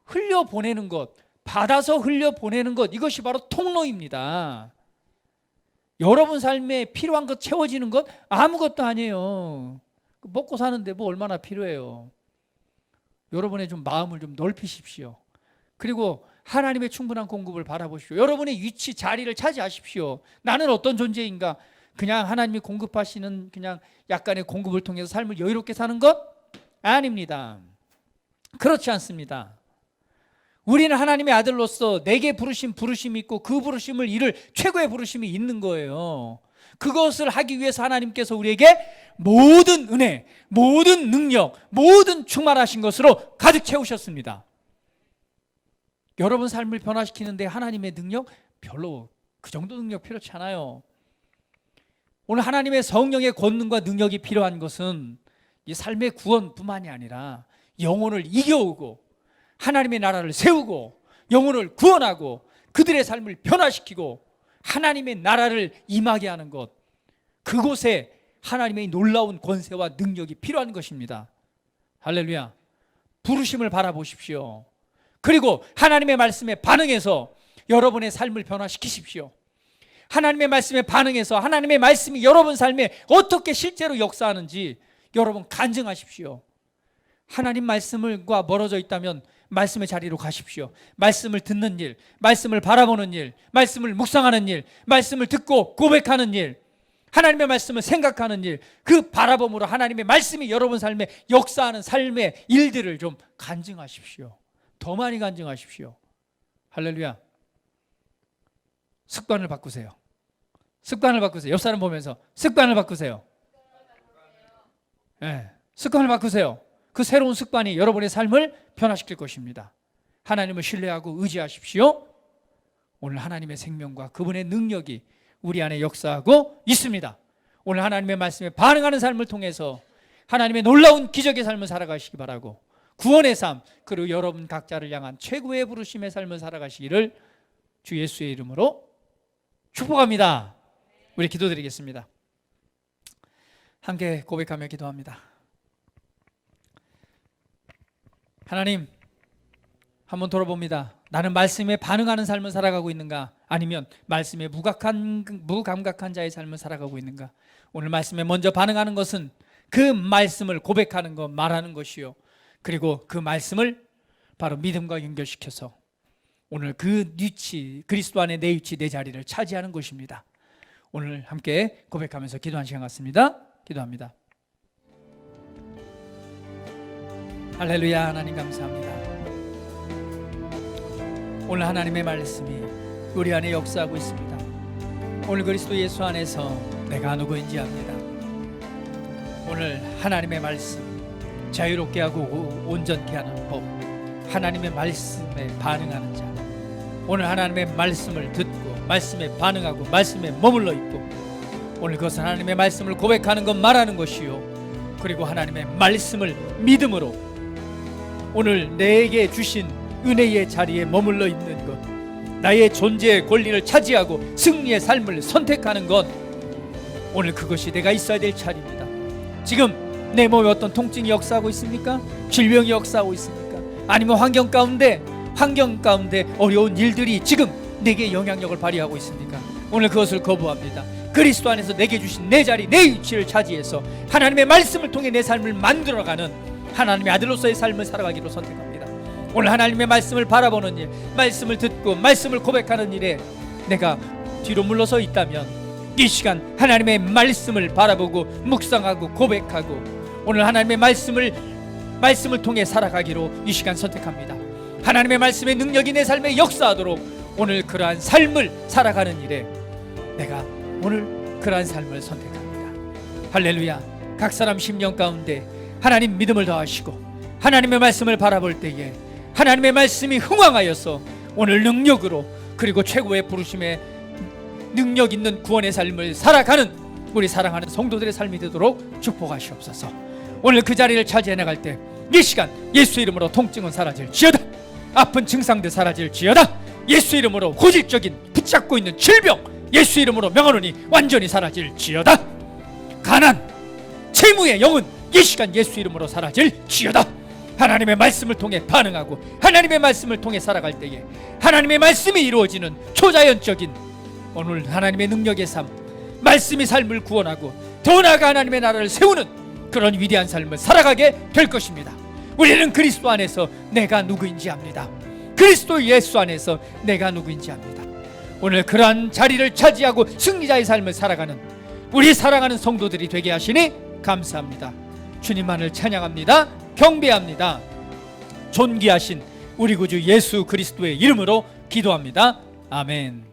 흘려보내는 것, 받아서 흘려보내는 것, 이것이 바로 통로입니다. 여러분 삶에 필요한 것 채워지는 것 아무것도 아니에요. 먹고 사는데 뭐 얼마나 필요해요. 여러분의 좀 마음을 좀 넓히십시오. 그리고 하나님의 충분한 공급을 바라보십시오. 여러분의 위치, 자리를 차지하십시오. 나는 어떤 존재인가? 그냥 하나님이 공급하시는 그냥 약간의 공급을 통해서 삶을 여유롭게 사는 것? 아닙니다. 그렇지 않습니다. 우리는 하나님의 아들로서 내게 부르신 부르심이 있고 그 부르심을 이룰 최고의 부르심이 있는 거예요. 그것을 하기 위해서 하나님께서 우리에게 모든 은혜, 모든 능력, 모든 충만하신 것으로 가득 채우셨습니다. 여러분 삶을 변화시키는데 하나님의 능력 별로 그 정도 능력 필요치 않아요. 오늘 하나님의 성령의 권능과 능력이 필요한 것은 이 삶의 구원뿐만이 아니라 영혼을 이겨오고 하나님의 나라를 세우고 영혼을 구원하고 그들의 삶을 변화시키고 하나님의 나라를 임하게 하는 것, 그곳에 하나님의 놀라운 권세와 능력이 필요한 것입니다. 할렐루야. 부르심을 바라보십시오. 그리고 하나님의 말씀에 반응해서 여러분의 삶을 변화시키십시오. 하나님의 말씀에 반응해서 하나님의 말씀이 여러분 삶에 어떻게 실제로 역사하는지 여러분 간증하십시오. 하나님 말씀과 멀어져 있다면 말씀의 자리로 가십시오. 말씀을 듣는 일, 말씀을 바라보는 일, 말씀을 묵상하는 일, 말씀을 듣고 고백하는 일, 하나님의 말씀을 생각하는 일, 그 바라봄으로 하나님의 말씀이 여러분 삶에 역사하는 삶의 일들을 좀 간증하십시오. 더 많이 간증하십시오. 할렐루야. 습관을 바꾸세요. 습관을 바꾸세요. 옆 사람 보면서 습관을 바꾸세요. 네, 습관을 바꾸세요. 그 새로운 습관이 여러분의 삶을 변화시킬 것입니다. 하나님을 신뢰하고 의지하십시오. 오늘 하나님의 생명과 그분의 능력이 우리 안에 역사하고 있습니다. 오늘 하나님의 말씀에 반응하는 삶을 통해서 하나님의 놀라운 기적의 삶을 살아가시기 바라고, 구원의 삶, 그리고 여러분 각자를 향한 최고의 부르심의 삶을 살아가시기를 주 예수의 이름으로 축복합니다. 우리 기도드리겠습니다. 함께 고백하며 기도합니다. 하나님, 한번 돌아봅니다. 나는 말씀에 반응하는 삶을 살아가고 있는가? 아니면 말씀에 무감각한 자의 삶을 살아가고 있는가? 오늘 말씀에 먼저 반응하는 것은 그 말씀을 고백하는 것, 말하는 것이요, 그리고 그 말씀을 바로 믿음과 연결시켜서 오늘 그 위치, 그리스도 안에 내 위치, 내 자리를 차지하는 것입니다. 오늘 함께 고백하면서 기도한 시간 같습니다. 기도합니다. 할렐루야. 하나님 감사합니다. 오늘 하나님의 말씀이 우리 안에 역사하고 있습니다. 오늘 그리스도 예수 안에서 내가 누구인지 압니다. 오늘 하나님의 말씀, 자유롭게 하고 온전케 하는 법, 하나님의 말씀에 반응하는 자, 오늘 하나님의 말씀을 듣고 말씀에 반응하고 말씀에 머물러 있고, 오늘 그것은 하나님의 말씀을 고백하는 것, 말하는 것이요, 그리고 하나님의 말씀을 믿음으로 오늘 내게 주신 은혜의 자리에 머물러 있는 것, 나의 존재의 권리를 차지하고 승리의 삶을 선택하는 것, 오늘 그것이 내가 있어야 될 자리입니다. 지금 내 몸에 어떤 통증이 역사하고 있습니까? 질병이 역사하고 있습니까? 아니면 환경 가운데 어려운 일들이 지금 내게 영향력을 발휘하고 있습니까? 오늘 그것을 거부합니다. 그리스도 안에서 내게 주신 내 자리, 내 위치를 차지해서 하나님의 말씀을 통해 내 삶을 만들어가는 하나님의 아들로서의 삶을 살아가기로 선택합니다. 오늘 하나님의 말씀을 바라보는 일, 말씀을 듣고 말씀을 고백하는 일에 내가 뒤로 물러서 있다면 이 시간 하나님의 말씀을 바라보고 묵상하고 고백하고 오늘 하나님의 말씀을 통해 살아가기로 이 시간 선택합니다. 하나님의 말씀의 능력이 내 삶에 역사하도록 오늘 그러한 삶을 살아가는 일에 내가 오늘 그러한 삶을 선택합니다. 할렐루야. 각 사람 심령 가운데 하나님 믿음을 더하시고 하나님의 말씀을 바라볼 때에 하나님의 말씀이 흥왕하여서 오늘 능력으로 그리고 최고의 부르심의 능력 있는 구원의 삶을 살아가는 우리 사랑하는 성도들의 삶이 되도록 축복하시옵소서. 오늘 그 자리를 차지해 나갈 때 이 시간 예수 이름으로 통증은 사라질지어다. 아픈 증상들 사라질지어다. 예수 이름으로 고질적인 붙잡고 있는 질병 예수 이름으로 명하노니 완전히 사라질지어다. 가난, 채무의 영은 이 시간 예수 이름으로 사라질지어다. 하나님의 말씀을 통해 반응하고 하나님의 말씀을 통해 살아갈 때에 하나님의 말씀이 이루어지는 초자연적인 오늘 하나님의 능력의 삶, 말씀이 삶을 구원하고 더 나아가 하나님의 나라를 세우는 그런 위대한 삶을 살아가게 될 것입니다. 우리는 그리스도 안에서 내가 누구인지 압니다. 그리스도 예수 안에서 내가 누구인지 압니다. 오늘 그러한 자리를 차지하고 승리자의 삶을 살아가는 우리 사랑하는 성도들이 되게 하시니 감사합니다. 주님만을 찬양합니다. 경배합니다. 존귀하신 우리 구주 예수 그리스도의 이름으로 기도합니다. 아멘.